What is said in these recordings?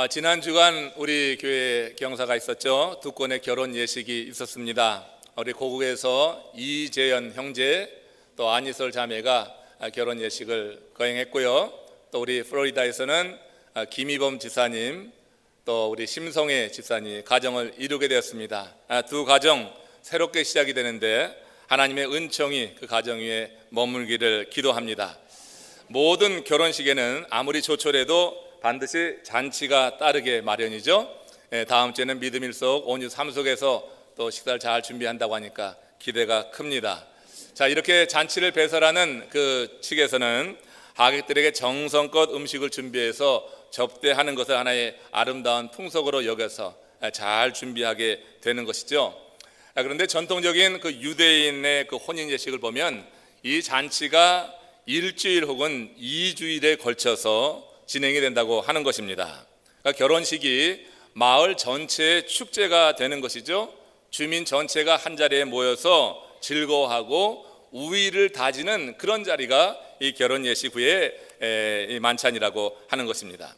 지난 주간 우리 교회 경사가 있었죠. 두 건의 결혼 예식이 있었습니다. 우리 고국에서 이재현 형제 또 안희설 자매가 결혼 예식을 거행했고요. 또 우리 플로리다에서는 김희범 지사님 또 우리 심성애 집사님 가정을 이루게 되었습니다. 두 가정 새롭게 시작이 되는데 하나님의 은총이 그 가정 위에 머물기를 기도합니다. 모든 결혼식에는 아무리 조촐해도 반드시 잔치가 따르게 마련이죠. 다음 주에는 믿음일속 온유 삼속에서 또 식사를 잘 준비한다고 하니까 기대가 큽니다. 자, 이렇게 잔치를 배설하는 그 측에서는 하객들에게 정성껏 음식을 준비해서 접대하는 것을 하나의 아름다운 풍속으로 여겨서 잘 준비하게 되는 것이죠. 그런데 전통적인 그 유대인의 그 혼인 예식을 보면 이 잔치가 일주일 혹은 2주일에 걸쳐서 진행이 된다고 하는 것입니다. 그러니까 결혼식이 마을 전체의 축제가 되는 것이죠. 주민 전체가 한 자리에 모여서 즐거워하고 우위를 다지는 그런 자리가 이 결혼 예식 후에 이 만찬이라고 하는 것입니다.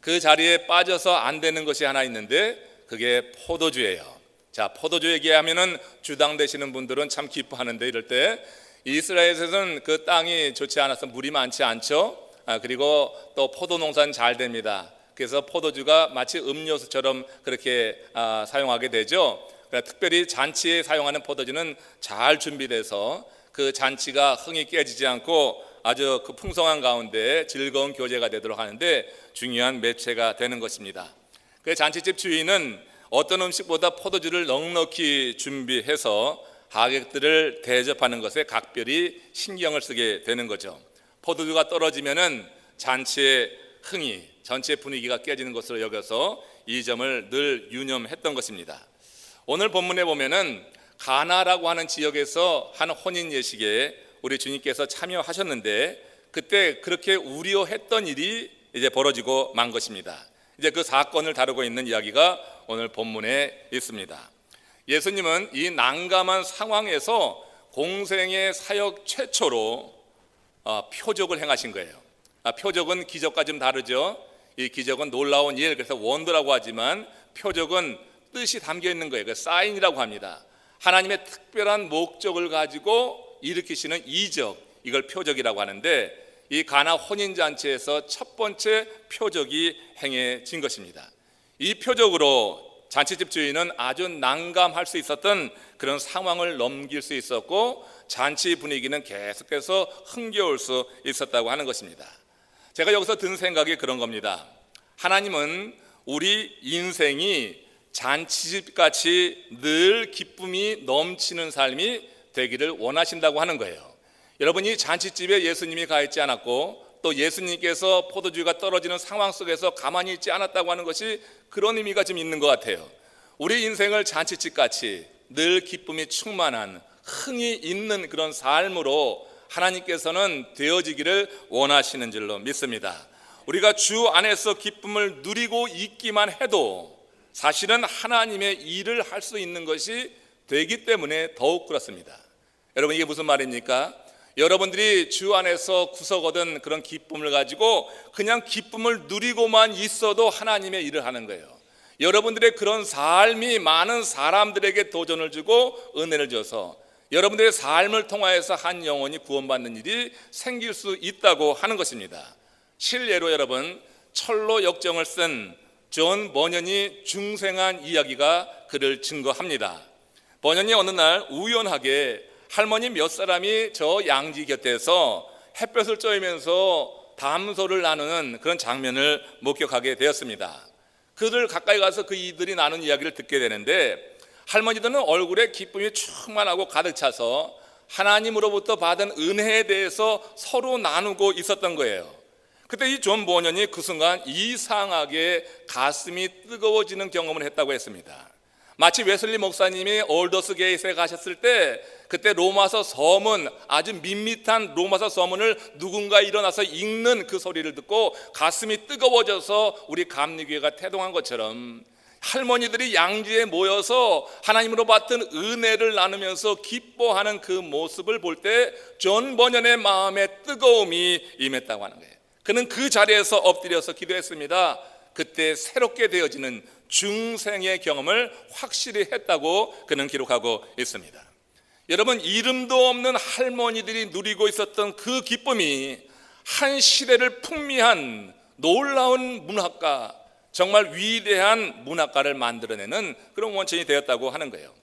그 자리에 빠져서 안 되는 것이 하나 있는데 그게 포도주예요. 자, 포도주 얘기하면은 주당 되시는 분들은 참 기뻐하는데 이럴 때 이스라엘에서는 그 땅이 좋지 않아서 물이 많지 않죠. 그리고 또 포도 농사는 잘 됩니다. 그래서 포도주가 마치 음료수처럼 그렇게 사용하게 되죠. 특별히 잔치에 사용하는 포도주는 잘 준비돼서 그 잔치가 흥이 깨지지 않고 아주 그 풍성한 가운데 즐거운 교제가 되도록 하는데 중요한 매체가 되는 것입니다. 그 잔치집 주인은 어떤 음식보다 포도주를 넉넉히 준비해서 하객들을 대접하는 것에 각별히 신경을 쓰게 되는 거죠. 포도주가 떨어지면은 잔치의 흥이, 전체 분위기가 깨지는 것으로 여겨서 이 점을 늘 유념했던 것입니다. 오늘 본문에 보면은 가나라고 하는 지역에서 한 혼인 예식에 우리 주님께서 참여하셨는데 그때 그렇게 우려했던 일이 이제 벌어지고 만 것입니다. 이제 그 사건을 다루고 있는 이야기가 오늘 본문에 있습니다. 예수님은 이 난감한 상황에서 공생의 사역 최초로 표적을 행하신 거예요. 표적은 기적과 좀 다르죠. 이 기적은 놀라운 일, 그래서 원더라고 하지만 표적은 뜻이 담겨 있는 거예요. 그 사인이라고 합니다. 하나님의 특별한 목적을 가지고 일으키시는 이적, 이걸 표적이라고 하는데 이 가나 혼인잔치에서 첫 번째 표적이 행해진 것입니다. 이 표적으로 잔치집 주인은 아주 난감할 수 있었던 그런 상황을 넘길 수 있었고 잔치 분위기는 계속해서 흥겨울 수 있었다고 하는 것입니다. 제가 여기서 든 생각이 그런 겁니다. 하나님은 우리 인생이 잔치집같이 늘 기쁨이 넘치는 삶이 되기를 원하신다고 하는 거예요. 여러분이 잔치집에 예수님이 가 있지 않았고 또 예수님께서 포도주가 떨어지는 상황 속에서 가만히 있지 않았다고 하는 것이 그런 의미가 좀 있는 것 같아요. 우리 인생을 잔치집같이 늘 기쁨이 충만한 흥이 있는 그런 삶으로 하나님께서는 되어지기를 원하시는 줄로 믿습니다. 우리가 주 안에서 기쁨을 누리고 있기만 해도 사실은 하나님의 일을 할 수 있는 것이 되기 때문에 더욱 그렇습니다. 여러분, 이게 무슨 말입니까? 여러분들이 주 안에서 구석 얻은 그런 기쁨을 가지고 그냥 기쁨을 누리고만 있어도 하나님의 일을 하는 거예요. 여러분들의 그런 삶이 많은 사람들에게 도전을 주고 은혜를 줘서 여러분들의 삶을 통하여서 한 영혼이 구원받는 일이 생길 수 있다고 하는 것입니다. 실례로 여러분, 철로 역정을 쓴 존 버년이 중생한 이야기가 그를 증거합니다. 버년이 어느 날 우연하게 할머니 몇 사람이 저 양지 곁에서 햇볕을 쬐면서 담소를 나누는 그런 장면을 목격하게 되었습니다. 그들 가까이 가서 그 이들이 나눈 이야기를 듣게 되는데 할머니들은 얼굴에 기쁨이 충만하고 가득 차서 하나님으로부터 받은 은혜에 대해서 서로 나누고 있었던 거예요. 그때 이 존 버년이 그 순간 이상하게 가슴이 뜨거워지는 경험을 했다고 했습니다. 마치 웨슬리 목사님이 올더스 게이트에 가셨을 때 그때 로마서 서문, 아주 밋밋한 로마서 서문을 누군가 일어나서 읽는 그 소리를 듣고 가슴이 뜨거워져서 우리 감리교회가 태동한 것처럼 할머니들이 양지에 모여서 하나님으로 받은 은혜를 나누면서 기뻐하는 그 모습을 볼 때 존 버년의 마음에 뜨거움이 임했다고 하는 거예요. 그는 그 자리에서 엎드려서 기도했습니다. 그때 새롭게 되어지는 중생의 경험을 확실히 했다고 그는 기록하고 있습니다. 여러분, 이름도 없는 할머니들이 누리고 있었던 그 기쁨이 한 시대를 풍미한 놀라운 문학가, 정말 위대한 문학가를 만들어내는 그런 원천이 되었다고 하는 거예요.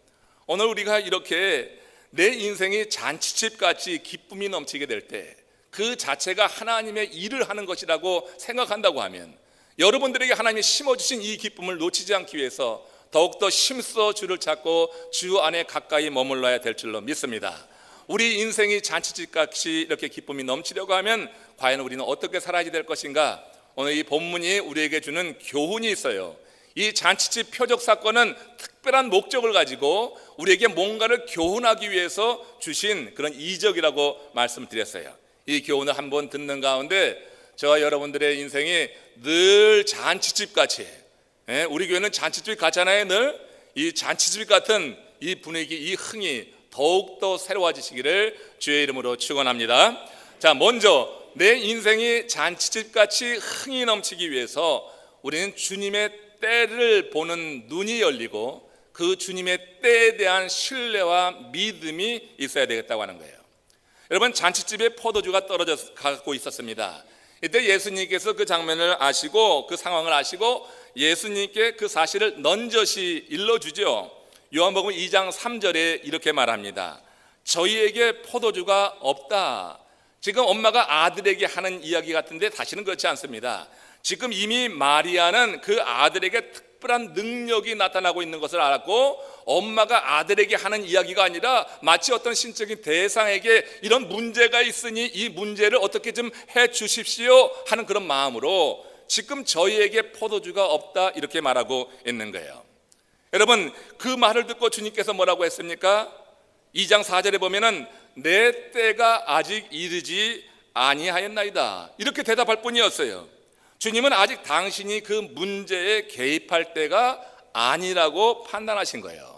오늘 우리가 이렇게 내 인생이 잔치집같이 기쁨이 넘치게 될 때 그 자체가 하나님의 일을 하는 것이라고 생각한다고 하면, 여러분들에게 하나님이 심어주신 이 기쁨을 놓치지 않기 위해서 더욱더 힘써 주를 찾고 주 안에 가까이 머물러야 될 줄로 믿습니다. 우리 인생이 잔치집같이 이렇게 기쁨이 넘치려고 하면 과연 우리는 어떻게 살아야 될 것인가? 오늘 이 본문이 우리에게 주는 교훈이 있어요. 이 잔치집 표적 사건은 특별한 목적을 가지고 우리에게 뭔가를 교훈하기 위해서 주신 그런 이적이라고 말씀드렸어요. 이 교훈을 한번 듣는 가운데 저와 여러분들의 인생이 늘 잔치집같이, 우리 교회는 잔치집 같잖아요. 늘 이 잔치집 같은 이 분위기, 이 흥이 더욱더 새로워지시기를 주의 이름으로 축원합니다. 자, 먼저 내 인생이 잔치집같이 흥이 넘치기 위해서 우리는 주님의 때를 보는 눈이 열리고 그 주님의 때에 대한 신뢰와 믿음이 있어야 되겠다고 하는 거예요. 여러분, 잔치집에 포도주가 떨어져 가고 있었습니다. 이때 예수님께서 그 장면을 아시고 그 상황을 아시고 예수님께 그 사실을 넌저시 일러주죠. 요한복음 2장 3절에 이렇게 말합니다. 저희에게 포도주가 없다. 지금 엄마가 아들에게 하는 이야기 같은데 다시는 그렇지 않습니다. 지금 이미 마리아는 그 아들에게 특별한 능력이 나타나고 있는 것을 알았고, 엄마가 아들에게 하는 이야기가 아니라 마치 어떤 신적인 대상에게 이런 문제가 있으니 이 문제를 어떻게 좀 해 주십시오 하는 그런 마음으로 지금 저희에게 포도주가 없다 이렇게 말하고 있는 거예요. 여러분, 그 말을 듣고 주님께서 뭐라고 했습니까? 2장 4절에 보면은 내 때가 아직 이르지 아니하였나이다 이렇게 대답할 뿐이었어요. 주님은 아직 당신이 그 문제에 개입할 때가 아니라고 판단하신 거예요.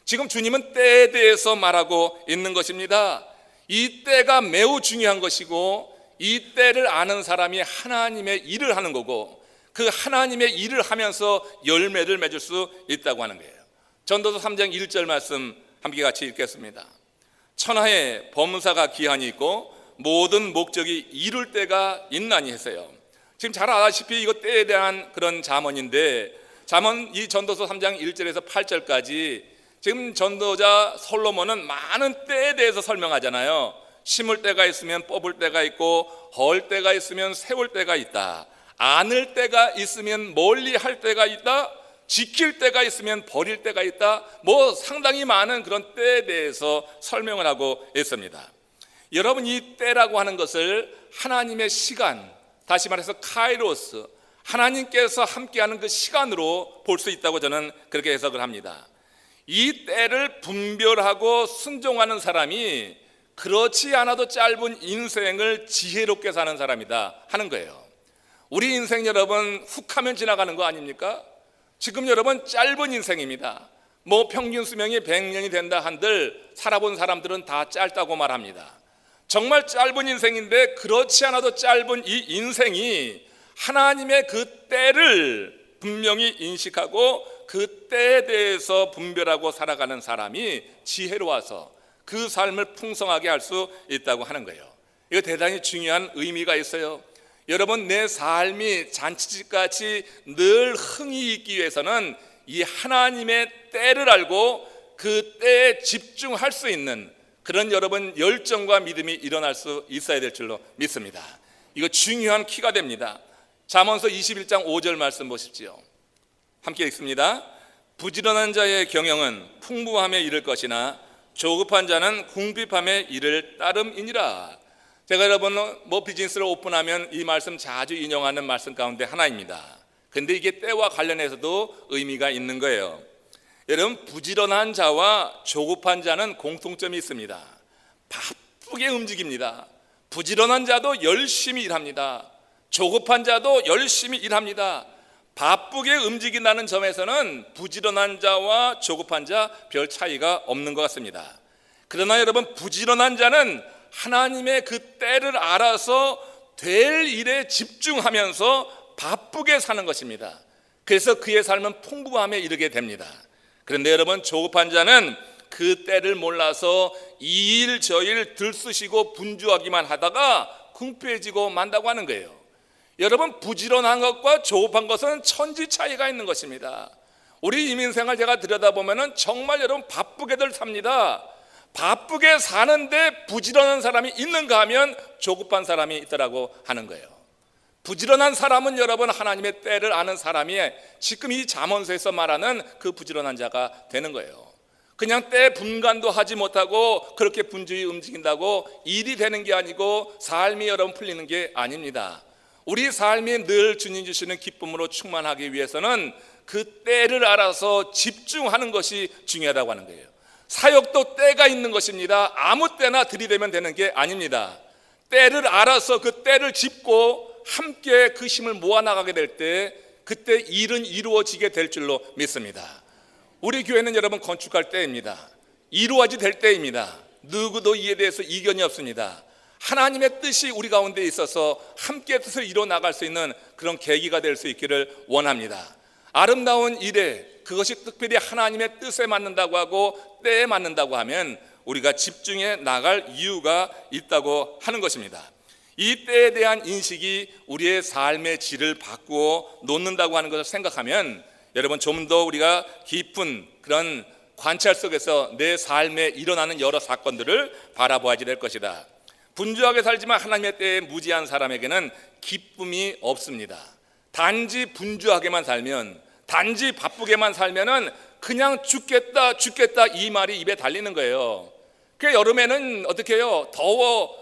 지금 주님은 때에 대해서 말하고 있는 것입니다. 이 때가 매우 중요한 것이고, 이 때를 아는 사람이 하나님의 일을 하는 거고, 그 하나님의 일을 하면서 열매를 맺을 수 있다고 하는 거예요. 전도서 3장 1절 말씀 함께 같이 읽겠습니다. 천하에 범사가 기한이 있고 모든 목적이 이룰 때가 있나니 했어요. 지금 잘 아다시피 이거 때에 대한 그런 잠언인데, 잠언 이 전도서 3장 1절에서 8절까지 지금 전도자 솔로몬은 많은 때에 대해서 설명하잖아요. 심을 때가 있으면 뽑을 때가 있고, 헐 때가 있으면 세울 때가 있다. 안을 때가 있으면 멀리 할 때가 있다. 지킬 때가 있으면 버릴 때가 있다. 뭐 상당히 많은 그런 때에 대해서 설명을 하고 있습니다. 여러분, 이 때라고 하는 것을 하나님의 시간, 다시 말해서 카이로스, 하나님께서 함께하는 그 시간으로 볼 수 있다고 저는 그렇게 해석을 합니다. 이 때를 분별하고 순종하는 사람이 그렇지 않아도 짧은 인생을 지혜롭게 사는 사람이다 하는 거예요. 우리 인생 여러분 훅하면 지나가는 거 아닙니까? 지금 여러분 짧은 인생입니다. 뭐 평균 수명이 100년이 된다 한들 살아본 사람들은 다 짧다고 말합니다. 정말 짧은 인생인데, 그렇지 않아도 짧은 이 인생이 하나님의 그 때를 분명히 인식하고 그 때에 대해서 분별하고 살아가는 사람이 지혜로워서 그 삶을 풍성하게 할 수 있다고 하는 거예요. 이거 대단히 중요한 의미가 있어요. 여러분, 내 삶이 잔치집같이 늘 흥이 있기 위해서는 이 하나님의 때를 알고 그 때에 집중할 수 있는 그런 여러분 열정과 믿음이 일어날 수 있어야 될 줄로 믿습니다. 이거 중요한 키가 됩니다. 잠언서 21장 5절 말씀 보십시오. 함께 읽습니다. 부지런한 자의 경영은 풍부함에 이를 것이나 조급한 자는 궁핍함에 이를 따름이니라. 제가 여러분 뭐 비즈니스를 오픈하면 이 말씀 자주 인용하는 말씀 가운데 하나입니다. 근데 이게 때와 관련해서도 의미가 있는 거예요. 여러분, 부지런한 자와 조급한 자는 공통점이 있습니다. 바쁘게 움직입니다. 부지런한 자도 열심히 일합니다. 조급한 자도 열심히 일합니다. 바쁘게 움직인다는 점에서는 부지런한 자와 조급한 자 별 차이가 없는 것 같습니다. 그러나 여러분, 부지런한 자는 하나님의 그 때를 알아서 될 일에 집중하면서 바쁘게 사는 것입니다. 그래서 그의 삶은 풍부함에 이르게 됩니다. 그런데 여러분, 조급한 자는 그 때를 몰라서 이 일 저 일 들쑤시고 분주하기만 하다가 궁핍해지고 만다고 하는 거예요. 여러분, 부지런한 것과 조급한 것은 천지 차이가 있는 것입니다. 우리 이민생활 제가 들여다보면 정말 여러분 바쁘게들 삽니다. 바쁘게 사는데 부지런한 사람이 있는가 하면 조급한 사람이 있더라고 하는 거예요. 부지런한 사람은 여러분 하나님의 때를 아는 사람이 지금 이 잠언서에서 말하는 그 부지런한 자가 되는 거예요. 그냥 때 분간도 하지 못하고 그렇게 분주히 움직인다고 일이 되는 게 아니고 삶이 여러분 풀리는 게 아닙니다. 우리 삶이 늘 주님 주시는 기쁨으로 충만하기 위해서는 그 때를 알아서 집중하는 것이 중요하다고 하는 거예요. 사역도 때가 있는 것입니다. 아무 때나 들이대면 되는 게 아닙니다. 때를 알아서 그 때를 짚고 함께 그 힘을 모아나가게 될 때 그때 일은 이루어지게 될 줄로 믿습니다. 우리 교회는 여러분 건축할 때입니다. 이루어지 될 때입니다. 누구도 이에 대해서 이견이 없습니다. 하나님의 뜻이 우리 가운데 있어서 함께 뜻을 이루어 나갈 수 있는 그런 계기가 될 수 있기를 원합니다. 아름다운 일에 그것이 특별히 하나님의 뜻에 맞는다고 하고 때에 맞는다고 하면 우리가 집중해 나갈 이유가 있다고 하는 것입니다. 이 때에 대한 인식이 우리의 삶의 질을 바꾸어 놓는다고 하는 것을 생각하면 여러분 좀 더 우리가 깊은 그런 관찰 속에서 내 삶에 일어나는 여러 사건들을 바라보아야 될 것이다. 분주하게 살지만 하나님의 때에 무지한 사람에게는 기쁨이 없습니다. 단지 분주하게만 살면, 단지 바쁘게만 살면은 그냥 죽겠다 이 말이 입에 달리는 거예요. 그 여름에는 어떻게 해요? 더워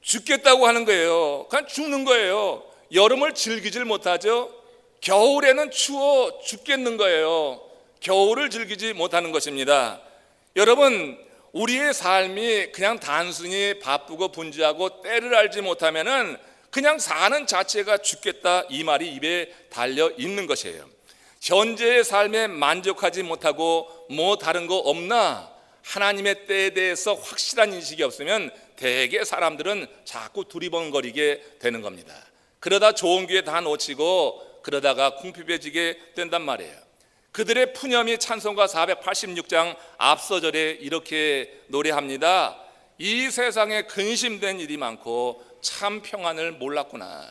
죽겠다고 하는 거예요. 그냥 죽는 거예요. 여름을 즐기질 못하죠. 겨울에는 추워 죽겠는 거예요. 겨울을 즐기지 못하는 것입니다. 여러분, 우리의 삶이 그냥 단순히 바쁘고 분주하고 때를 알지 못하면은 그냥 사는 자체가 죽겠다 이 말이 입에 달려 있는 것이에요. 현재의 삶에 만족하지 못하고 뭐 다른 거 없나? 하나님의 때에 대해서 확실한 인식이 없으면 대개 사람들은 자꾸 두리번거리게 되는 겁니다. 그러다 좋은 기회 다 놓치고 그러다가 궁핍해지게 된단 말이에요. 그들의 푸념이 찬송가 486장 앞서절에 이렇게 노래합니다. 이 세상에 근심된 일이 많고 참 평안을 몰랐구나.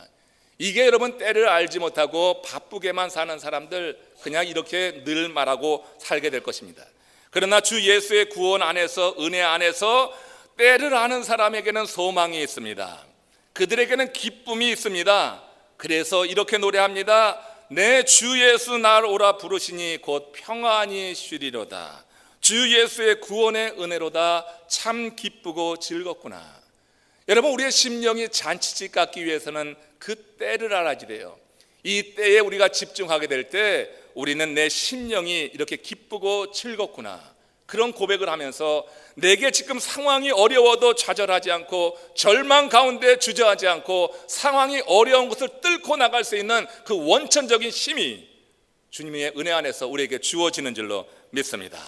이게 여러분 때를 알지 못하고 바쁘게만 사는 사람들 그냥 이렇게 늘 말하고 살게 될 것입니다. 그러나 주 예수의 구원 안에서 은혜 안에서 때를 아는 사람에게는 소망이 있습니다. 그들에게는 기쁨이 있습니다. 그래서 이렇게 노래합니다. 내 주 예수 날 오라 부르시니 곧 평안히 쉬리로다. 주 예수의 구원의 은혜로다. 참 기쁘고 즐겁구나. 여러분, 우리의 심령이 잔치집 같기 위해서는 그 때를 알아야 돼요. 이 때에 우리가 집중하게 될 때 우리는 내 심령이 이렇게 기쁘고 즐겁구나, 그런 고백을 하면서 내게 지금 상황이 어려워도 좌절하지 않고 절망 가운데 주저하지 않고 상황이 어려운 것을 뚫고 나갈 수 있는 그 원천적인 힘이 주님의 은혜 안에서 우리에게 주어지는 줄로 믿습니다.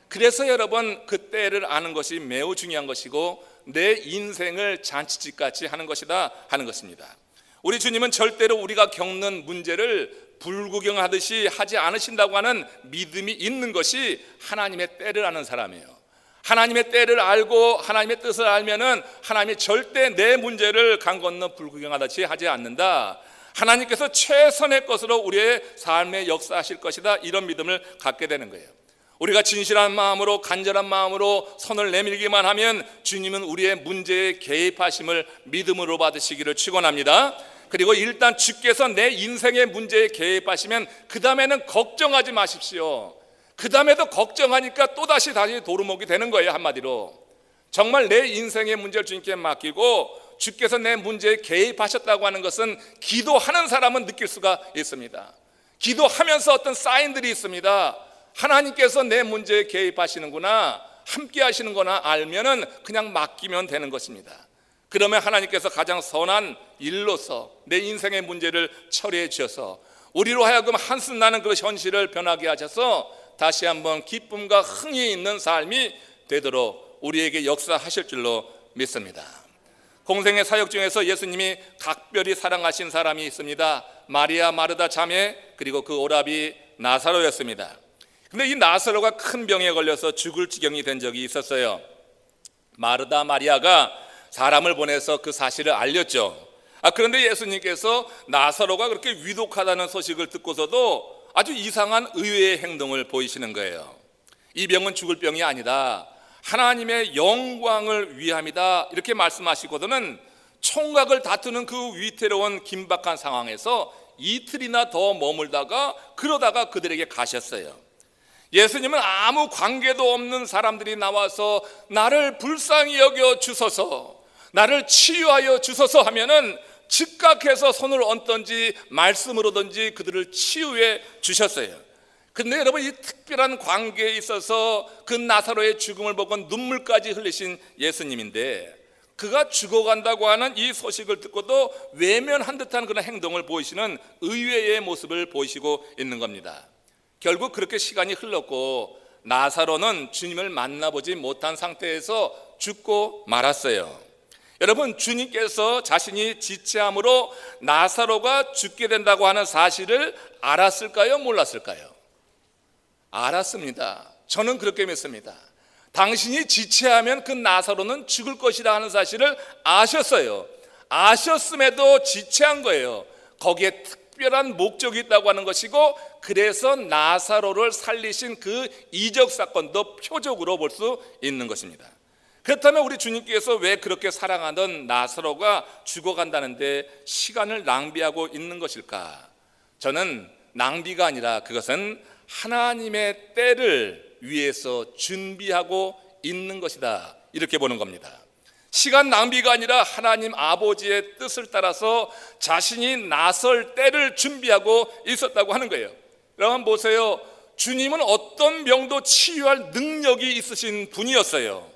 그래서 여러분, 그 때를 아는 것이 매우 중요한 것이고 내 인생을 잔치집같이 하는 것이다 하는 것입니다. 우리 주님은 절대로 우리가 겪는 문제를 불구경하듯이 하지 않으신다고 하는 믿음이 있는 것이 하나님의 때를 아는 사람이에요. 하나님의 때를 알고 하나님의 뜻을 알면은 하나님이 절대 내 문제를 강 건너 불구경하듯이 하지 않는다. 하나님께서 최선의 것으로 우리의 삶에 역사하실 것이다, 이런 믿음을 갖게 되는 거예요. 우리가 진실한 마음으로 간절한 마음으로 손을 내밀기만 하면 주님은 우리의 문제에 개입하심을 믿음으로 받으시기를 축원합니다. 그리고 일단 주께서 내 인생의 문제에 개입하시면 그 다음에는 걱정하지 마십시오. 그 다음에도 걱정하니까 또다시 도루묵이 되는 거예요. 한마디로 정말 내 인생의 문제를 주님께 맡기고 주께서 내 문제에 개입하셨다고 하는 것은 기도하는 사람은 느낄 수가 있습니다. 기도하면서 어떤 사인들이 있습니다. 하나님께서 내 문제에 개입하시는구나, 함께 하시는구나 알면은 그냥 맡기면 되는 것입니다. 그러면 하나님께서 가장 선한 일로서 내 인생의 문제를 처리해 주셔서 우리로 하여금 한숨 나는 그 현실을 변하게 하셔서 다시 한번 기쁨과 흥이 있는 삶이 되도록 우리에게 역사하실 줄로 믿습니다. 공생의 사역 중에서 예수님이 각별히 사랑하신 사람이 있습니다. 마리아, 마르다 자매, 그리고 그 오라비 나사로였습니다. 근데 이 나사로가 큰 병에 걸려서 죽을 지경이 된 적이 있었어요. 마르다, 마리아가 사람을 보내서 그 사실을 알렸죠. 그런데 예수님께서 나사로가 그렇게 위독하다는 소식을 듣고서도 아주 이상한 의외의 행동을 보이시는 거예요. 이 병은 죽을 병이 아니다, 하나님의 영광을 위함이다, 이렇게 말씀하시고서는 총각을 다투는 그 위태로운 긴박한 상황에서 이틀이나 더 머물다가 그러다가 그들에게 가셨어요. 예수님은 아무 관계도 없는 사람들이 나와서 나를 불쌍히 여겨 주소서, 나를 치유하여 주소서 하면은 즉각해서 손을 얹든지 말씀으로든지 그들을 치유해 주셨어요. 근데 여러분, 이 특별한 관계에 있어서 그 나사로의 죽음을 보고 눈물까지 흘리신 예수님인데, 그가 죽어간다고 하는 이 소식을 듣고도 외면한 듯한 그런 행동을 보이시는 의외의 모습을 보이시고 있는 겁니다. 결국 그렇게 시간이 흘렀고 나사로는 주님을 만나보지 못한 상태에서 죽고 말았어요. 여러분, 주님께서 자신이 지체함으로 나사로가 죽게 된다고 하는 사실을 알았을까요? 몰랐을까요? 알았습니다. 저는 그렇게 믿습니다. 당신이 지체하면 그 나사로는 죽을 것이라 하는 사실을 아셨어요. 아셨음에도 지체한 거예요. 거기에 특별한 목적이 있다고 하는 것이고, 그래서 나사로를 살리신 그 이적 사건도 표적으로 볼 수 있는 것입니다. 그렇다면 우리 주님께서 왜 그렇게 사랑하던 나사로가 죽어간다는데 시간을 낭비하고 있는 것일까? 저는 낭비가 아니라 그것은 하나님의 때를 위해서 준비하고 있는 것이다, 이렇게 보는 겁니다. 시간 낭비가 아니라 하나님 아버지의 뜻을 따라서 자신이 나설 때를 준비하고 있었다고 하는 거예요. 여러분 보세요. 주님은 어떤 병도 치유할 능력이 있으신 분이었어요.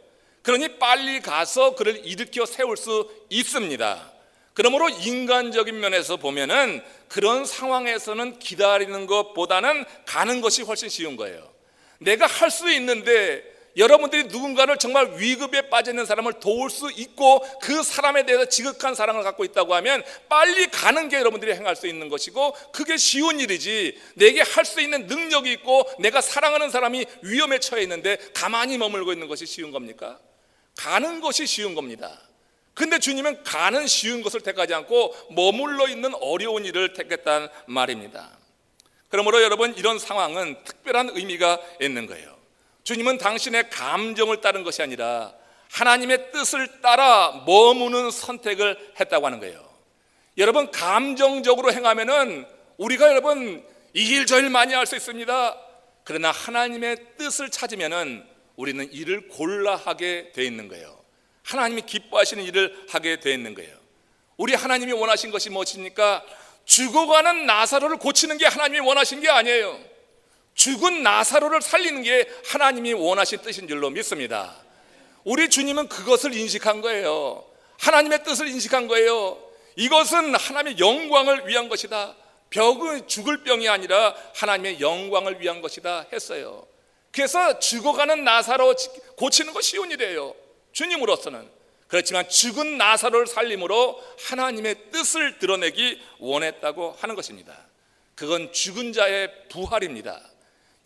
그러니 빨리 가서 그를 일으켜 세울 수 있습니다. 그러므로 인간적인 면에서 보면은 그런 상황에서는 기다리는 것보다는 가는 것이 훨씬 쉬운 거예요. 내가 할 수 있는데 여러분들이 누군가를 정말 위급에 빠져 있는 사람을 도울 수 있고 그 사람에 대해서 지극한 사랑을 갖고 있다고 하면 빨리 가는 게 여러분들이 행할 수 있는 것이고, 그게 쉬운 일이지, 내게 할 수 있는 능력이 있고 내가 사랑하는 사람이 위험에 처해 있는데 가만히 머물고 있는 것이 쉬운 겁니까? 가는 것이 쉬운 겁니다. 근데 주님은 가는 쉬운 것을 택하지 않고 머물러 있는 어려운 일을 택했다는 말입니다. 그러므로 여러분, 이런 상황은 특별한 의미가 있는 거예요. 주님은 당신의 감정을 따른 것이 아니라 하나님의 뜻을 따라 머무는 선택을 했다고 하는 거예요. 여러분, 감정적으로 행하면은 우리가 여러분 이 일 저 일 많이 할 수 있습니다. 그러나 하나님의 뜻을 찾으면은 우리는 일을 골라 하게 돼 있는 거예요. 하나님이 기뻐하시는 일을 하게 돼 있는 거예요. 우리 하나님이 원하신 것이 무엇입니까? 죽어가는 나사로를 고치는 게 하나님이 원하신 게 아니에요. 죽은 나사로를 살리는 게 하나님이 원하신 뜻인 줄로 믿습니다. 우리 주님은 그것을 인식한 거예요. 하나님의 뜻을 인식한 거예요. 이것은 하나님의 영광을 위한 것이다. 병은 죽을 병이 아니라 하나님의 영광을 위한 것이다 했어요. 그래서 죽어가는 나사로 고치는 거 쉬운 일이에요, 주님으로서는. 그렇지만 죽은 나사로를 살림으로 하나님의 뜻을 드러내기 원했다고 하는 것입니다. 그건 죽은 자의 부활입니다.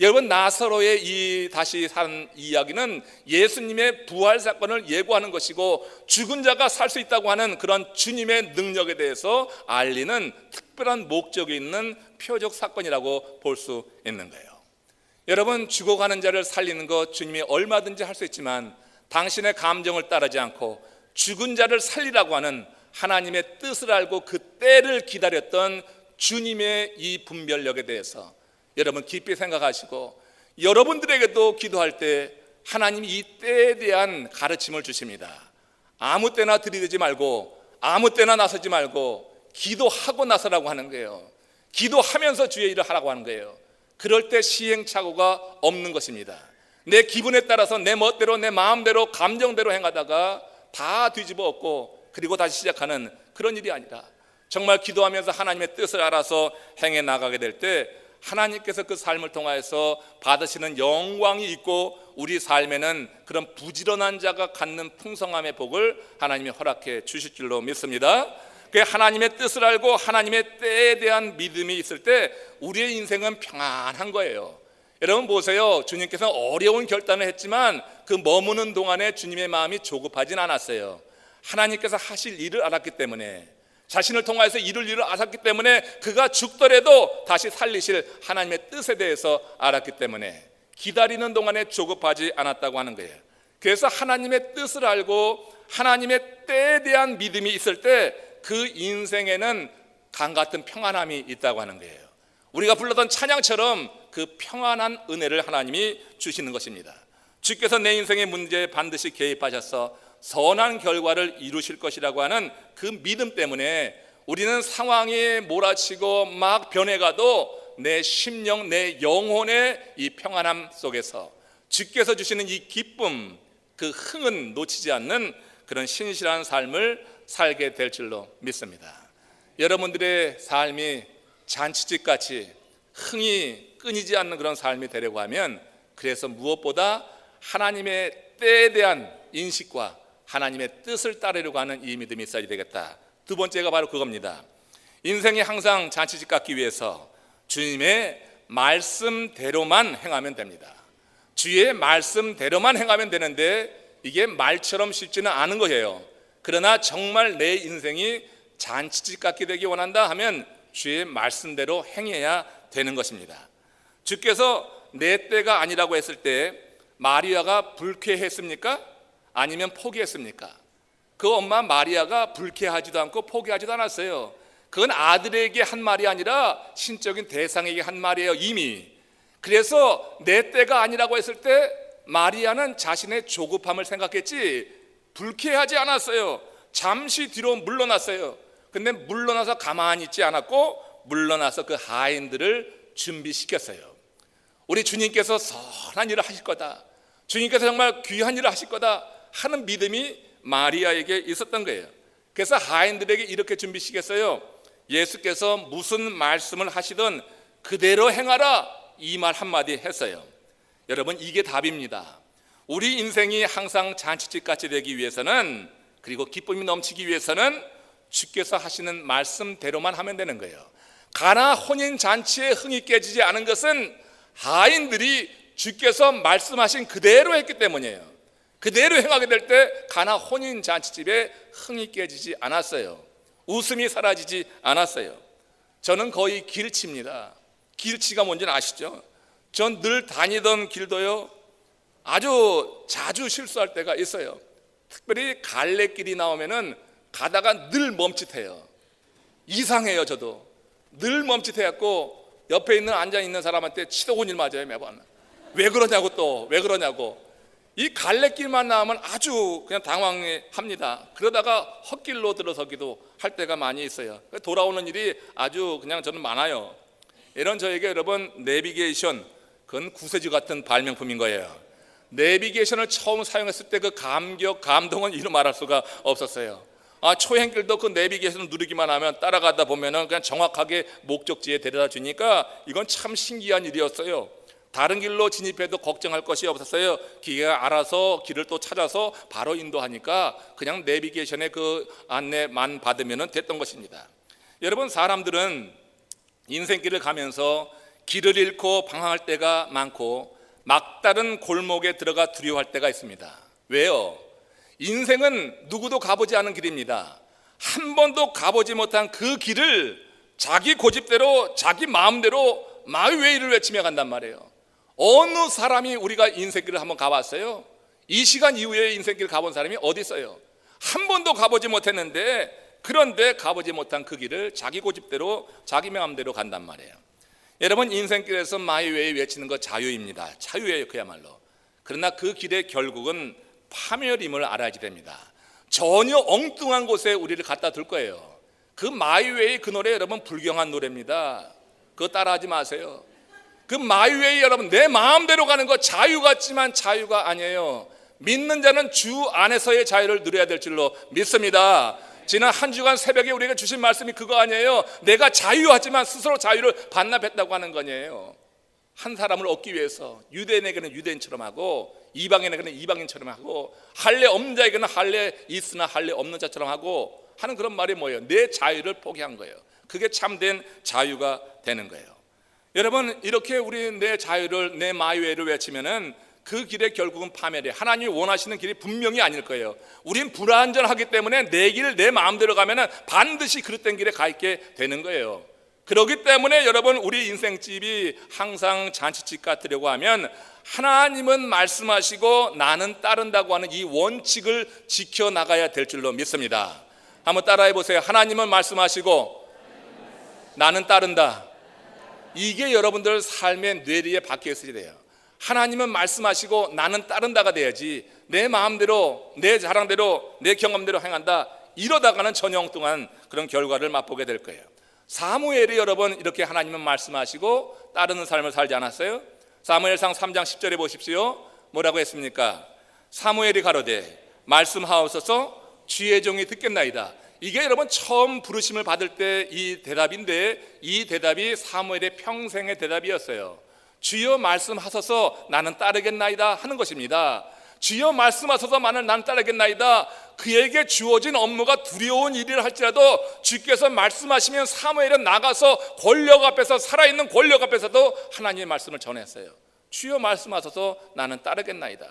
여러분, 나사로의 이 다시 산 이야기는 예수님의 부활 사건을 예고하는 것이고, 죽은 자가 살 수 있다고 하는 그런 주님의 능력에 대해서 알리는 특별한 목적이 있는 표적 사건이라고 볼 수 있는 거예요. 여러분, 죽어가는 자를 살리는 것 주님이 얼마든지 할 수 있지만 당신의 감정을 따르지 않고 죽은 자를 살리라고 하는 하나님의 뜻을 알고 그 때를 기다렸던 주님의 이 분별력에 대해서 여러분 깊이 생각하시고, 여러분들에게도 기도할 때 하나님이 이 때에 대한 가르침을 주십니다. 아무 때나 들이대지 말고 아무 때나 나서지 말고 기도하고 나서라고 하는 거예요. 기도하면서 주의 일을 하라고 하는 거예요. 그럴 때 시행착오가 없는 것입니다. 내 기분에 따라서 내 멋대로 내 마음대로 감정대로 행하다가 다 뒤집어 엎고 그리고 다시 시작하는 그런 일이 아니라, 정말 기도하면서 하나님의 뜻을 알아서 행해 나가게 될 때 하나님께서 그 삶을 통하여서 받으시는 영광이 있고, 우리 삶에는 그런 부지런한 자가 갖는 풍성함의 복을 하나님이 허락해 주실 줄로 믿습니다. 그 하나님의 뜻을 알고 하나님의 때에 대한 믿음이 있을 때 우리의 인생은 평안한 거예요. 여러분 보세요. 주님께서 어려운 결단을 했지만 그 머무는 동안에 주님의 마음이 조급하진 않았어요. 하나님께서 하실 일을 알았기 때문에, 자신을 통하여서 이룰 일을 알았기 때문에, 그가 죽더라도 다시 살리실 하나님의 뜻에 대해서 알았기 때문에 기다리는 동안에 조급하지 않았다고 하는 거예요. 그래서 하나님의 뜻을 알고 하나님의 때에 대한 믿음이 있을 때 그 인생에는 강 같은 평안함이 있다고 하는 거예요. 우리가 불렀던 찬양처럼 그 평안한 은혜를 하나님이 주시는 것입니다. 주께서 내 인생의 문제에 반드시 개입하셔서 선한 결과를 이루실 것이라고 하는 그 믿음 때문에 우리는 상황이 몰아치고 막 변해가도 내 심령, 내 영혼의 이 평안함 속에서 주께서 주시는 이 기쁨, 그 흥은 놓치지 않는 그런 신실한 삶을 살게 될 줄로 믿습니다. 여러분들의 삶이 잔치집같이 흥이 끊이지 않는 그런 삶이 되려고 하면, 그래서 무엇보다 하나님의 때에 대한 인식과 하나님의 뜻을 따르려고 하는 이 믿음이 있어야 되겠다. 두 번째가 바로 그겁니다. 인생이 항상 잔치집 같기 위해서 주님의 말씀대로만 행하면 됩니다. 주의 말씀대로만 행하면 되는데 이게 말처럼 쉽지는 않은 거예요. 그러나 정말 내 인생이 잔치집 같게 되기 원한다 하면 주의 말씀대로 행해야 되는 것입니다. 주께서 내 때가 아니라고 했을 때 마리아가 불쾌했습니까? 아니면 포기했습니까? 그 엄마 마리아가 불쾌하지도 않고 포기하지도 않았어요. 그건 아들에게 한 말이 아니라 신적인 대상에게 한 말이에요, 이미. 그래서 내 때가 아니라고 했을 때 마리아는 자신의 조급함을 생각했지 불쾌하지 않았어요. 잠시 뒤로 물러났어요. 근데 물러나서 가만히 있지 않았고 물러나서 그 하인들을 준비시켰어요. 우리 주님께서 선한 일을 하실 거다, 주님께서 정말 귀한 일을 하실 거다 하는 믿음이 마리아에게 있었던 거예요. 그래서 하인들에게 이렇게 준비시켰어요. 예수께서 무슨 말씀을 하시든 그대로 행하라, 이 말 한마디 했어요. 여러분, 이게 답입니다. 우리 인생이 항상 잔치집같이 되기 위해서는, 그리고 기쁨이 넘치기 위해서는 주께서 하시는 말씀대로만 하면 되는 거예요. 가나 혼인잔치에 흥이 깨지지 않은 것은 하인들이 주께서 말씀하신 그대로 했기 때문이에요. 그대로 행하게 될 때 가나 혼인잔치집에 흥이 깨지지 않았어요. 웃음이 사라지지 않았어요. 저는 거의 길치입니다. 길치가 뭔지는 아시죠? 전 늘 다니던 길도요, 아주 자주 실수할 때가 있어요. 특별히 갈래길이 나오면은 가다가 늘 멈칫해요. 이상해요. 저도 늘 멈칫해갖고 옆에 있는 앉아있는 사람한테 치도곤일 맞아요, 매번. 왜 그러냐고, 또 왜 그러냐고. 이 갈래길만 나오면 아주 그냥 당황합니다. 그러다가 헛길로 들어서기도 할 때가 많이 있어요. 돌아오는 일이 아주 그냥 저는 많아요. 이런 저에게 여러분, 내비게이션, 그건 구세주 같은 발명품인 거예요. 내비게이션을 처음 사용했을 때 그 감격, 감동은 이루 말할 수가 없었어요. 초행길도 그 내비게이션을 누르기만 하면 따라가다 보면은 그냥 정확하게 목적지에 데려다 주니까 이건 참 신기한 일이었어요. 다른 길로 진입해도 걱정할 것이 없었어요. 기계가 알아서 길을 또 찾아서 바로 인도하니까 그냥 내비게이션의 그 안내만 받으면 됐던 것입니다. 여러분, 사람들은 인생길을 가면서 길을 잃고 방황할 때가 많고 막다른 골목에 들어가 두려워할 때가 있습니다. 왜요? 인생은 누구도 가보지 않은 길입니다. 한 번도 가보지 못한 그 길을 자기 고집대로, 자기 마음대로 마이웨이를 외치며 간단 말이에요. 어느 사람이 우리가 인생길을 한번 가봤어요? 이 시간 이후에 인생길 가본 사람이 어디 있어요? 한 번도 가보지 못했는데, 그런데 가보지 못한 그 길을 자기 고집대로, 자기 마음대로 간단 말이에요. 여러분, 인생길에서 마이웨이 외치는 거 자유입니다. 자유예요, 그야말로. 그러나 그 길의 결국은 파멸임을 알아야 됩니다. 전혀 엉뚱한 곳에 우리를 갖다 둘 거예요. 그 마이웨이, 그 노래 여러분 불경한 노래입니다. 그거 따라하지 마세요. 그 마이웨이, 여러분 내 마음대로 가는 거 자유 같지만 자유가 아니에요. 믿는 자는 주 안에서의 자유를 누려야 될 줄로 믿습니다. 지난 한 주간 새벽에 우리에게 주신 말씀이 그거 아니에요. 내가 자유하지만 스스로 자유를 반납했다고 하는 거예요. 한 사람을 얻기 위해서 유대인에게는 유대인처럼 하고 이방인에게는 이방인처럼 하고 할례 없는 자에게는 할례 있으나 할례 없는 자처럼 하고 하는 그런 말이 뭐예요? 내 자유를 포기한 거예요. 그게 참된 자유가 되는 거예요. 여러분, 이렇게 우리 내 자유를, 내 마이웨이를 외치면은 그 길에 결국은 파멸이에요. 하나님이 원하시는 길이 분명히 아닐 거예요. 우린 불완전하기 때문에 내 길, 내 마음대로 가면은 반드시 그릇된 길에 가 있게 되는 거예요. 그렇기 때문에 여러분, 우리 인생집이 항상 잔치집 같으려고 하면 하나님은 말씀하시고 나는 따른다고 하는 이 원칙을 지켜나가야 될 줄로 믿습니다. 한번 따라해 보세요. 하나님은 말씀하시고 나는 따른다. 이게 여러분들 삶의 뇌리에 박혀 있어야 돼요. 하나님은 말씀하시고 나는 따른다가 돼야지 내 마음대로, 내 자랑대로, 내 경험대로 행한다, 이러다가는 전혀 엉뚱한 그런 결과를 맛보게 될 거예요. 사무엘이 여러분 이렇게 하나님은 말씀하시고 따르는 삶을 살지 않았어요? 사무엘상 3장 10절에 보십시오. 뭐라고 했습니까? 사무엘이 가로되 말씀하옵소서 주의 종이 듣겠나이다. 이게 여러분 처음 부르심을 받을 때 이 대답인데, 이 대답이 사무엘의 평생의 대답이었어요. 주여 말씀하소서 나는 따르겠나이다 하는 것입니다. 주여 말씀하소서 나는 따르겠나이다. 그에게 주어진 업무가 두려운 일이라 할지라도 주께서 말씀하시면 사무엘은 나가서 권력 앞에서, 살아있는 권력 앞에서도 하나님의 말씀을 전했어요. 주여 말씀하소서 나는 따르겠나이다.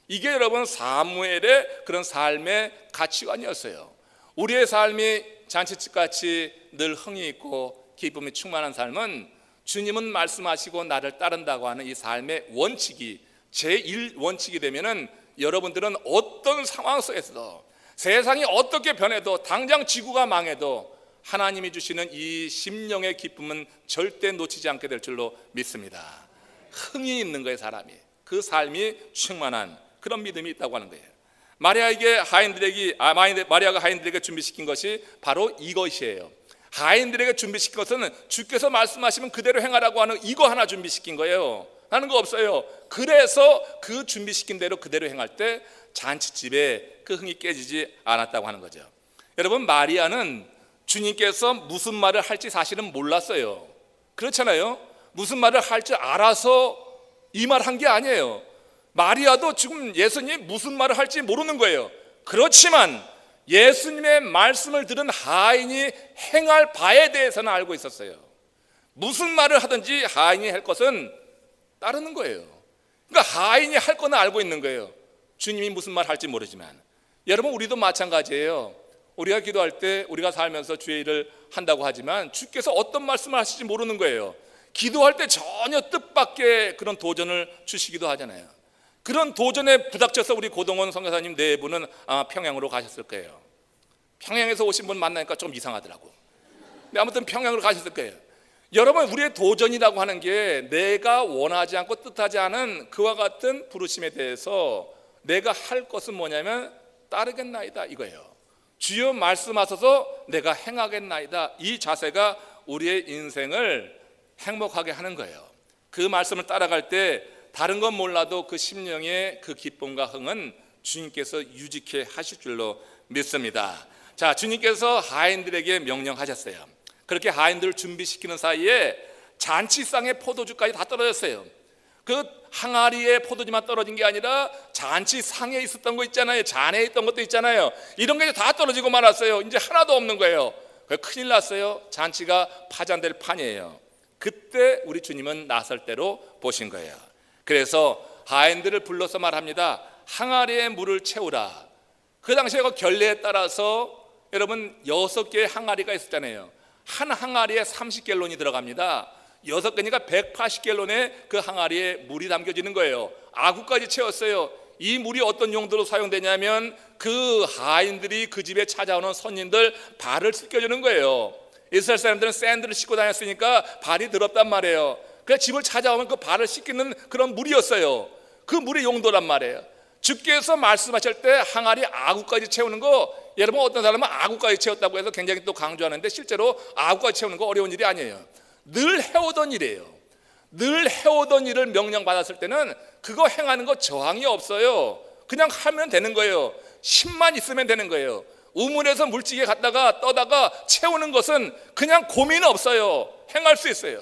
이게 여러분 사무엘의 그런 삶의 가치관이었어요. 우리의 삶이 잔치집같이 늘 흥이 있고 기쁨이 충만한 삶은 주님은 말씀하시고 나를 따른다고 하는 이 삶의 원칙이 제1원칙이 되면은 여러분들은 어떤 상황 속에서도, 세상이 어떻게 변해도, 당장 지구가 망해도 하나님이 주시는 이 심령의 기쁨은 절대 놓치지 않게 될 줄로 믿습니다. 흥이 있는 거예요. 사람이 그 삶이 충만한 그런 믿음이 있다고 하는 거예요. 마리아가 하인들에게 준비시킨 것이 바로 이것이에요. 하인들에게 준비시킨 것은 주께서 말씀하시면 그대로 행하라고 하는 이거 하나 준비시킨 거예요. 하는 거 없어요. 그래서 그 준비시킨 대로 그대로 행할 때 잔치집에 그 흥이 깨지지 않았다고 하는 거죠. 여러분, 마리아는 주님께서 무슨 말을 할지 사실은 몰랐어요. 그렇잖아요. 무슨 말을 할 줄 알아서 이 말 한 게 아니에요. 마리아도 지금 예수님 무슨 말을 할지 모르는 거예요. 그렇지만 예수님의 말씀을 들은 하인이 행할 바에 대해서는 알고 있었어요. 무슨 말을 하든지 하인이 할 것은 따르는 거예요. 그러니까 하인이 할 거는 알고 있는 거예요. 주님이 무슨 말 할지 모르지만. 여러분, 우리도 마찬가지예요. 우리가 기도할 때 우리가 살면서 주의 일을 한다고 하지만 주께서 어떤 말씀을 하실지 모르는 거예요. 기도할 때 전혀 뜻밖의 그런 도전을 주시기도 하잖아요. 그런 도전에 부닥쳐서 우리 고동원 선교사님 네 분은 아마 평양으로 가셨을 거예요. 평양에서 오신 분 만나니까 좀 이상하더라고. 근데 아무튼 평양으로 가셨을 거예요. 여러분, 우리의 도전이라고 하는 게 내가 원하지 않고 뜻하지 않은 그와 같은 부르심에 대해서 내가 할 것은 뭐냐면 따르겠나이다 이거예요. 주여 말씀하셔서 내가 행하겠나이다. 이 자세가 우리의 인생을 행복하게 하는 거예요. 그 말씀을 따라갈 때 다른 건 몰라도 그 심령의 그 기쁨과 흥은 주님께서 유지케 하실 줄로 믿습니다. 자, 주님께서 하인들에게 명령하셨어요. 그렇게 하인들을 준비시키는 사이에 잔치상의 포도주까지 다 떨어졌어요. 그 항아리에 포도주만 떨어진 게 아니라 잔치상에 있었던 거 있잖아요. 잔에 있던 것도 있잖아요. 이런 게 다 떨어지고 말았어요. 이제 하나도 없는 거예요. 큰일 났어요. 잔치가 파산될 판이에요. 그때 우리 주님은 나설 대로 보신 거예요. 그래서 하인들을 불러서 말합니다. 항아리에 물을 채우라. 그 당시에 그 결례에 따라서 여러분 6개의 항아리가 있었잖아요. 한 항아리에 30갤론이 들어갑니다. 6개니까 180갤론의 그 항아리에 물이 담겨지는 거예요. 아구까지 채웠어요. 이 물이 어떤 용도로 사용되냐면 그 하인들이 그 집에 찾아오는 손님들 발을 씻겨주는 거예요. 이스라엘 사람들은 샌들을 신고 다녔으니까 발이 더럽단 말이에요. 그래서 집을 찾아오면 그 발을 씻기는 그런 물이었어요. 그 물의 용도란 말이에요. 주께서 말씀하실 때 항아리 아구까지 채우는 거, 여러분 어떤 사람은 아구까지 채웠다고 해서 굉장히 또 강조하는데 실제로 아구까지 채우는 거 어려운 일이 아니에요. 늘 해오던 일이에요. 늘 해오던 일을 명령받았을 때는 그거 행하는 거 저항이 없어요. 그냥 하면 되는 거예요. 힘만 있으면 되는 거예요. 우물에서 물찌개 갔다가 떠다가 채우는 것은 그냥 고민 없어요. 행할 수 있어요.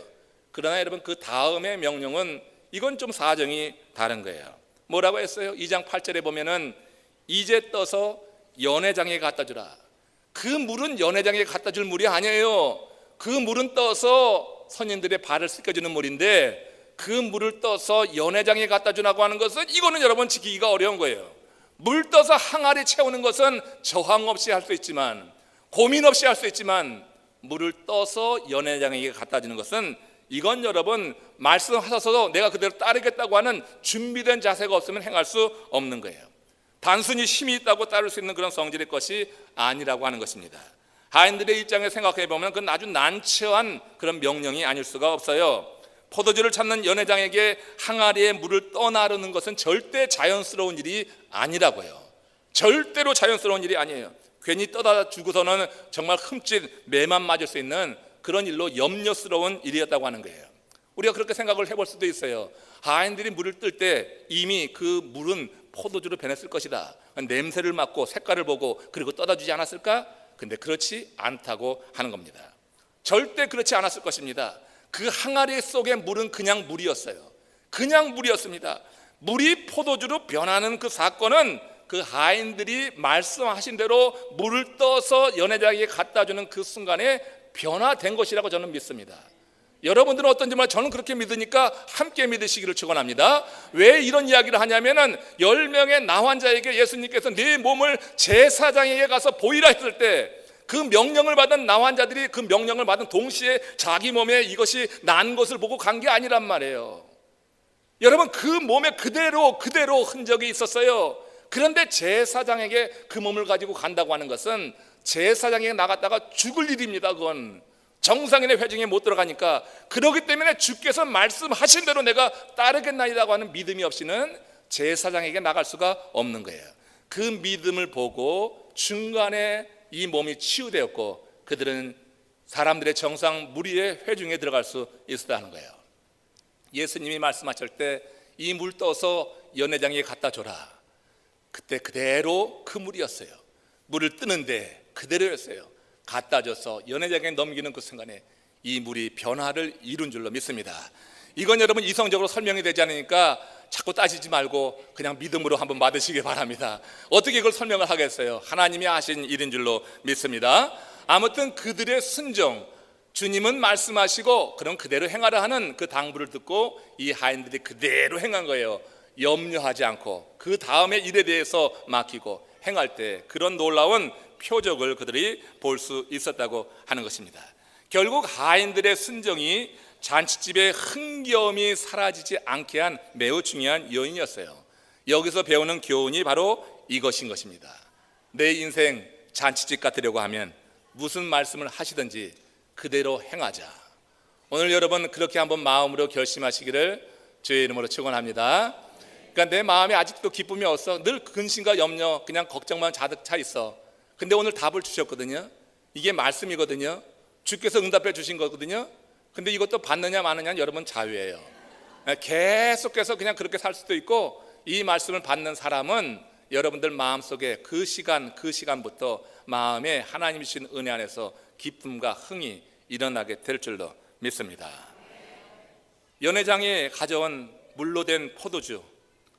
그러나 여러분 그 다음의 명령은 이건 좀 사정이 다른 거예요. 뭐라고 했어요? 2장 8절에 보면은 이제 떠서 연회장에 갖다 주라. 그 물은 연회장에 갖다 줄 물이 아니에요. 그 물은 떠서 선인들의 발을 씻겨주는 물인데, 그 물을 떠서 연회장에 갖다 주라고 하는 것은, 이거는 여러분 지키기가 어려운 거예요. 물 떠서 항아리 채우는 것은 저항 없이 할 수 있지만, 고민 없이 할 수 있지만, 물을 떠서 연회장에게 갖다 주는 것은, 이건 여러분 말씀하셔서 내가 그대로 따르겠다고 하는 준비된 자세가 없으면 행할 수 없는 거예요. 단순히 힘이 있다고 따를 수 있는 그런 성질의 것이 아니라고 하는 것입니다. 하인들의 입장에 생각해 보면 그건 아주 난처한 그런 명령이 아닐 수가 없어요. 포도주를 찾는 연회장에게 항아리에 물을 떠나르는 것은 절대 자연스러운 일이 아니라고요. 절대로 자연스러운 일이 아니에요. 괜히 떠다 주고서는 정말 흠칫 매만 맞을 수 있는 그런 일로 염려스러운 일이었다고 하는 거예요. 우리가 그렇게 생각을 해볼 수도 있어요. 하인들이 물을 뜰 때 이미 그 물은 포도주로 변했을 것이다. 냄새를 맡고 색깔을 보고 그리고 떠다 주지 않았을까? 근데 그렇지 않다고 하는 겁니다. 절대 그렇지 않았을 것입니다. 그 항아리 속의 물은 그냥 물이었어요. 그냥 물이었습니다. 물이 포도주로 변하는 그 사건은 그 하인들이 말씀하신 대로 물을 떠서 연회장에게 갖다 주는 그 순간에 변화된 것이라고 저는 믿습니다. 여러분들은 어떤지 몰라요. 저는 그렇게 믿으니까 함께 믿으시기를 축원합니다. 왜 이런 이야기를 하냐면은 10명의 나환자에게 예수님께서 네 몸을 제사장에게 가서 보이라 했을 때, 그 명령을 받은 나환자들이 그 명령을 받은 동시에 자기 몸에 이것이 난 것을 보고 간 게 아니란 말이에요. 여러분, 그 몸에 그대로 흔적이 있었어요. 그런데 제사장에게 그 몸을 가지고 간다고 하는 것은 제사장에게 나갔다가 죽을 일입니다. 그건 정상인의 회중에 못 들어가니까. 그렇기 때문에 주께서 말씀하신 대로 내가 따르겠나이다고 하는 믿음이 없이는 제사장에게 나갈 수가 없는 거예요. 그 믿음을 보고 중간에 이 몸이 치유되었고, 그들은 사람들의 정상 무리의 회중에 들어갈 수 있었다는 거예요. 예수님이 말씀하실 때 이 물 떠서 연회장에 갖다 줘라. 그때 그대로 그 물이었어요. 물을 뜨는데 그대로였어요. 갖다 줘서 연회장에 넘기는 그 순간에 이 물이 변화를 이룬 줄로 믿습니다. 이건 여러분 이성적으로 설명이 되지 않으니까 자꾸 따지지 말고 그냥 믿음으로 한번 받으시기 바랍니다. 어떻게 이걸 설명을 하겠어요? 하나님이 하신 일인 줄로 믿습니다. 아무튼 그들의 순종, 주님은 말씀하시고 그럼 그대로 행하라 하는 그 당부를 듣고 이 하인들이 그대로 행한 거예요. 염려하지 않고 그 다음에 일에 대해서 맡기고 행할 때 그런 놀라운 표적을 그들이 볼 수 있었다고 하는 것입니다. 결국 하인들의 순종이 잔치집의 흥겨움이 사라지지 않게 한 매우 중요한 요인이었어요. 여기서 배우는 교훈이 바로 이것인 것입니다. 내 인생 잔치집 같으려고 하면 무슨 말씀을 하시든지 그대로 행하자. 오늘 여러분 그렇게 한번 마음으로 결심하시기를 주의 이름으로 축원합니다. 그러니까 내 마음에 아직도 기쁨이 없어. 늘 근심과 염려, 그냥 걱정만 가득 차 있어. 근데 오늘 답을 주셨거든요. 이게 말씀이거든요. 주께서 응답해 주신 거거든요. 근데 이것도 받느냐 마느냐는 여러분 자유예요. 계속해서 그냥 그렇게 살 수도 있고, 이 말씀을 받는 사람은 여러분들 마음속에 그 시간부터 마음에 하나님이 주신 은혜 안에서 기쁨과 흥이 일어나게 될 줄로 믿습니다. 연회장이 가져온 물로 된 포도주,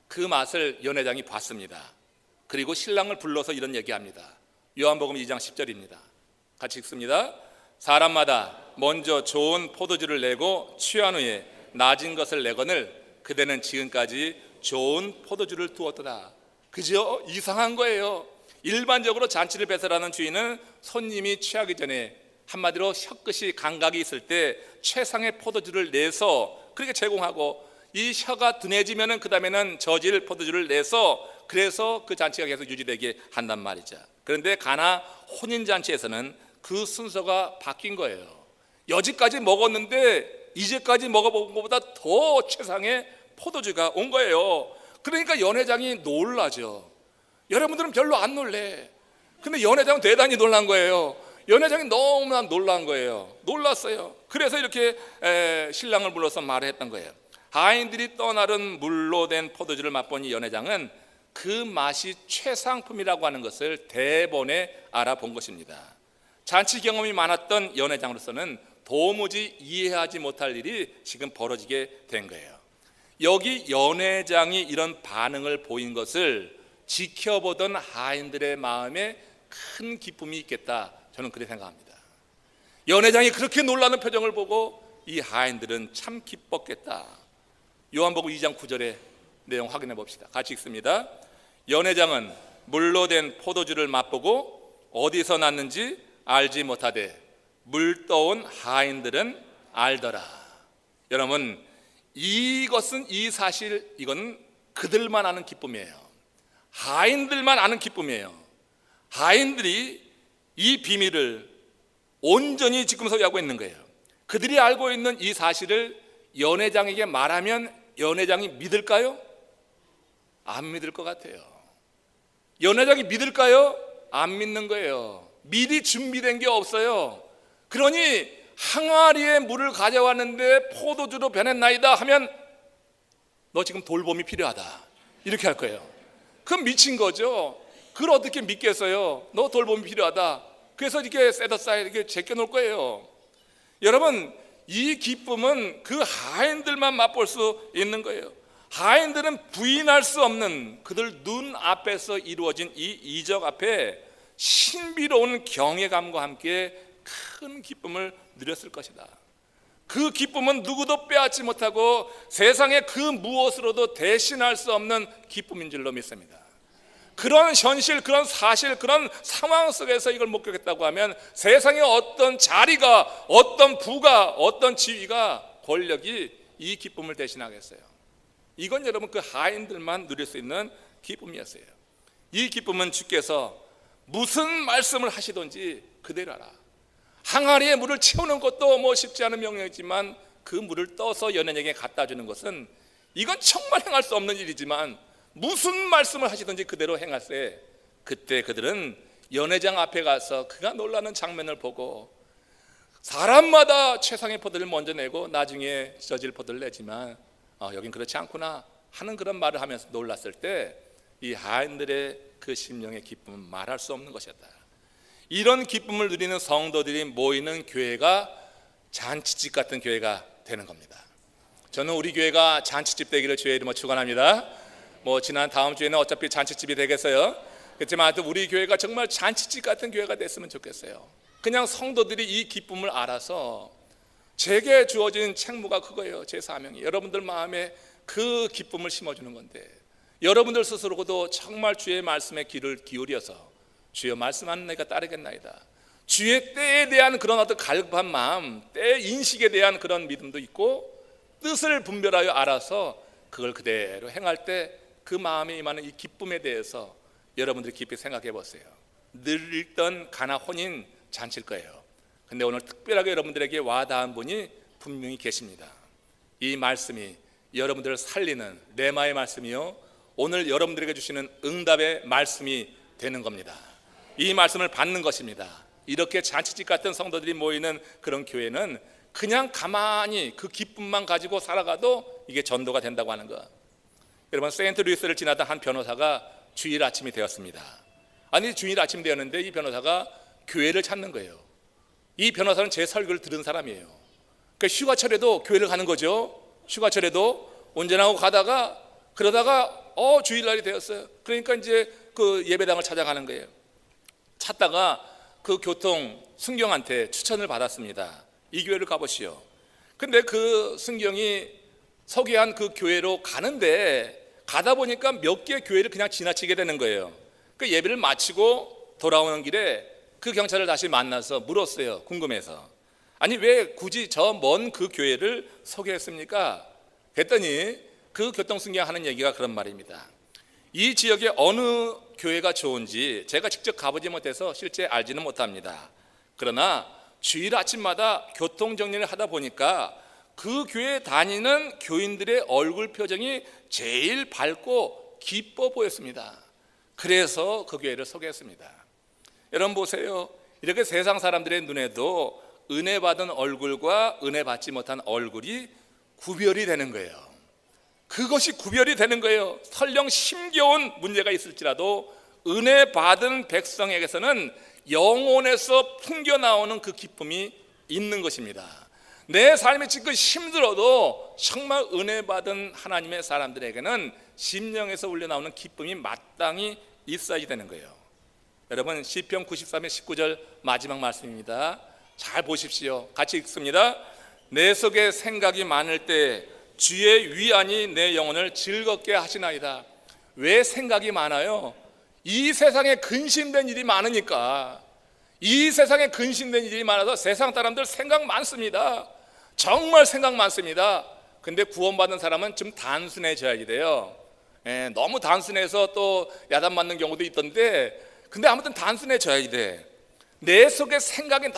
그 맛을 연회장이 봤습니다. 그리고 신랑을 불러서 이런 얘기합니다. 요한복음 2장 10절입니다. 같이 읽습니다. 사람마다 먼저 좋은 포도주를 내고 취한 후에 낮은 것을 내거늘 그대는 지금까지 좋은 포도주를 두었도다. 그죠? 이상한 거예요. 일반적으로 잔치를 배설하는 주인은 손님이 취하기 전에 한마디로 혀끝이 감각이 있을 때 최상의 포도주를 내서 그렇게 제공하고, 이 혀가 둔해지면은 그 다음에는 저질 포도주를 내서 그래서 그 잔치가 계속 유지되게 한단 말이죠. 그런데 가나 혼인잔치에서는 그 순서가 바뀐 거예요. 여지까지 먹었는데 이제까지 먹어본 것보다 더 최상의 포도주가 온 거예요. 그러니까 연회장이 놀라죠. 여러분들은 별로 안 놀래. 근데 연회장은 대단히 놀란 거예요. 연회장이 너무나 놀란 거예요. 놀랐어요. 그래서 이렇게 신랑을 불러서 말을 했던 거예요. 하인들이 떠나른 물로 된 포도주를 맛본 연회장은 그 맛이 최상품이라고 하는 것을 대번에 알아본 것입니다. 잔치 경험이 많았던 연회장으로서는 도무지 이해하지 못할 일이 지금 벌어지게 된 거예요. 여기 연회장이 이런 반응을 보인 것을 지켜보던 하인들의 마음에 큰 기쁨이 있겠다. 저는 그렇게 생각합니다. 연회장이 그렇게 놀라는 표정을 보고 이 하인들은 참 기뻤겠다. 요한복음 2장 9절의 내용 확인해 봅시다. 같이 읽습니다. 연회장은 물로 된 포도주를 맛보고 어디서 났는지 알지 못하되 물 떠온 하인들은 알더라. 여러분, 이것은 이 사실, 이건 그들만 아는 기쁨이에요. 하인들만 아는 기쁨이에요. 하인들이 이 비밀을 온전히 지금 소유하고 있는 거예요. 그들이 알고 있는 이 사실을 연회장에게 말하면 연회장이 믿을까요? 안 믿을 것 같아요. 연회장이 믿을까요? 안 믿는 거예요. 미리 준비된 게 없어요. 그러니 항아리에 물을 가져왔는데 포도주로 변했나이다 하면 너 지금 돌봄이 필요하다 이렇게 할 거예요. 그럼 미친 거죠. 그걸 어떻게 믿겠어요? 너 돌봄이 필요하다. 그래서 이렇게 셋어사이드 이렇게 제껴놓을 거예요. 여러분, 이 기쁨은 그 하인들만 맛볼 수 있는 거예요. 하인들은 부인할 수 없는 그들 눈 앞에서 이루어진 이 이적 앞에 신비로운 경외감과 함께 큰 기쁨을 누렸을 것이다. 그 기쁨은 누구도 빼앗지 못하고 세상의 그 무엇으로도 대신할 수 없는 기쁨인 줄로 믿습니다. 그런 현실, 그런 사실, 그런 상황 속에서 이걸 목격했다고 하면 세상의 어떤 자리가, 어떤 부가, 어떤 지위가, 권력이 이 기쁨을 대신하겠어요? 이건 여러분 그 하인들만 누릴 수 있는 기쁨이었어요. 이 기쁨은 주께서 무슨 말씀을 하시든지 그대로 하라. 항아리에 물을 채우는 것도 뭐 쉽지 않은 명령이지만 그 물을 떠서 연회장에게 갖다 주는 것은 이건 정말 행할 수 없는 일이지만 무슨 말씀을 하시든지 그대로 행하세. 그때 그들은 연회장 앞에 가서 그가 놀라는 장면을 보고 사람마다 최상의 포도를 먼저 내고 나중에 저질 포도를 내지만 여긴 그렇지 않구나 하는 그런 말을 하면서 놀랐을 때 이 하인들의 그 심령의 기쁨은 말할 수 없는 것이었다. 이런 기쁨을 누리는 성도들이 모이는 교회가 잔치집 같은 교회가 되는 겁니다. 저는 우리 교회가 잔치집 되기를 주의 이름으로 축원합니다. 지난 다음 주에는 어차피 잔치집이 되겠어요. 그렇지만 하여튼 우리 교회가 정말 잔치집 같은 교회가 됐으면 좋겠어요. 그냥 성도들이 이 기쁨을 알아서 제게 주어진 책무가 그거예요. 제 사명이 여러분들 마음에 그 기쁨을 심어주는 건데 여러분들 스스로도 정말 주의 말씀에 귀를 기울여서 주여 말씀하는 내가 따르겠나이다. 주의 때에 대한 그런 어떤 갈급한 마음, 때 인식에 대한 그런 믿음도 있고 뜻을 분별하여 알아서 그걸 그대로 행할 때 그 마음에 임하는 이 기쁨에 대해서 여러분들이 깊이 생각해 보세요. 늘 읽던 가나 혼인 잔치일 거예요. 근데 오늘 특별하게 여러분들에게 와닿은 분이 분명히 계십니다. 이 말씀이 여러분들을 살리는 레마의 말씀이요, 오늘 여러분들에게 주시는 응답의 말씀이 되는 겁니다. 이 말씀을 받는 것입니다. 이렇게 잔치집 같은 성도들이 모이는 그런 교회는 그냥 가만히 그 기쁨만 가지고 살아가도 이게 전도가 된다고 하는 것. 여러분, 세인트루이스를 지나던 한 변호사가 주일 아침이 되었습니다. 아니 주일 아침 되었는데 이 변호사가 교회를 찾는 거예요. 이 변호사는 제 설교를 들은 사람이에요. 그러니까 휴가철에도 교회를 가는 거죠. 휴가철에도 운전하고 가다가 그러다가 주일날이 되었어요. 그러니까 이제 그 예배당을 찾아가는 거예요. 찾다가 그 교통 순경한테 추천을 받았습니다. 이 교회를 가보시오. 근데 그 순경이 소개한 그 교회로 가는데 가다 보니까 몇 개 교회를 그냥 지나치게 되는 거예요. 그 예배를 마치고 돌아오는 길에 그 경찰을 다시 만나서 물었어요. 궁금해서. 아니 왜 굳이 저 먼 그 교회를 소개했습니까? 그랬더니 그 교통순경 하는 얘기가 그런 말입니다. 이 지역에 어느 교회가 좋은지 제가 직접 가보지 못해서 실제 알지는 못합니다. 그러나 주일 아침마다 교통정리를 하다 보니까 그 교회에 다니는 교인들의 얼굴 표정이 제일 밝고 기뻐 보였습니다. 그래서 그 교회를 소개했습니다. 여러분 보세요. 이렇게 세상 사람들의 눈에도 은혜 받은 얼굴과 은혜 받지 못한 얼굴이 구별이 되는 거예요. 그것이 구별이 되는 거예요. 설령 힘겨운 문제가 있을지라도 은혜 받은 백성에게서는 영혼에서 풍겨나오는 그 기쁨이 있는 것입니다. 내 삶이 지금 힘들어도 정말 은혜 받은 하나님의 사람들에게는 심령에서 울려나오는 기쁨이 마땅히 있어야 되는 거예요. 여러분 시편 93의 19절 마지막 말씀입니다. 잘 보십시오. 같이 읽습니다. 내 속에 생각이 많을 때 주의 위안이 내 영혼을 즐겁게 하시나이다. 왜 생각이 많아요? 이 세상에 근심된 일이 많으니까. 이 세상에 근심된 일이 많아서 세상 사람들 생각 많습니다. 정말 생각 많습니다. 근데 구원받은 사람은 좀 단순해져야 돼요. 너무 단순해서 또 야단맞는 경우도 있던데, 근데 아무튼 단순해져야 돼. 내 속에 생각이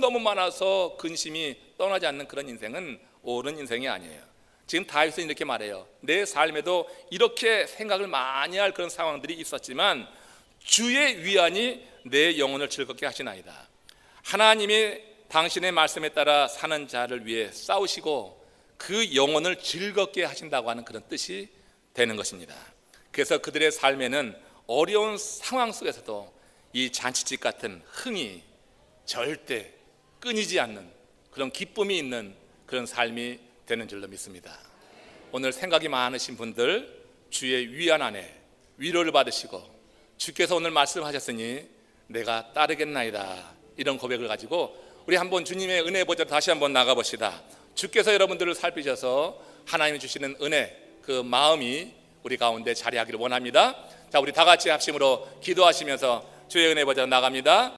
너무 많아서 근심이 떠나지 않는 그런 인생은 옳은 인생이 아니에요. 지금 다윗은 이렇게 말해요. 내 삶에도 이렇게 생각을 많이 할 그런 상황들이 있었지만 주의 위안이 내 영혼을 즐겁게 하시나이다. 하나님이 당신의 말씀에 따라 사는 자를 위해 싸우시고 그 영혼을 즐겁게 하신다고 하는 그런 뜻이 되는 것입니다. 그래서 그들의 삶에는 어려운 상황 속에서도 이 잔치집 같은 흥이 절대 끊이지 않는 그런 기쁨이 있는 그런 삶이 되는 줄로 믿습니다. 오늘 생각이 많으신 분들 주의 위안 안에 위로를 받으시고 주께서 오늘 말씀하셨으니 내가 따르겠나이다, 이런 고백을 가지고 우리 한번 주님의 은혜 보좌로 다시 한번 나가봅시다. 주께서 여러분들을 살피셔서 하나님이 주시는 은혜, 그 마음이 우리 가운데 자리하기를 원합니다. 자, 우리 다 같이 합심으로 기도하시면서 주의 은혜 보좌로 나갑니다.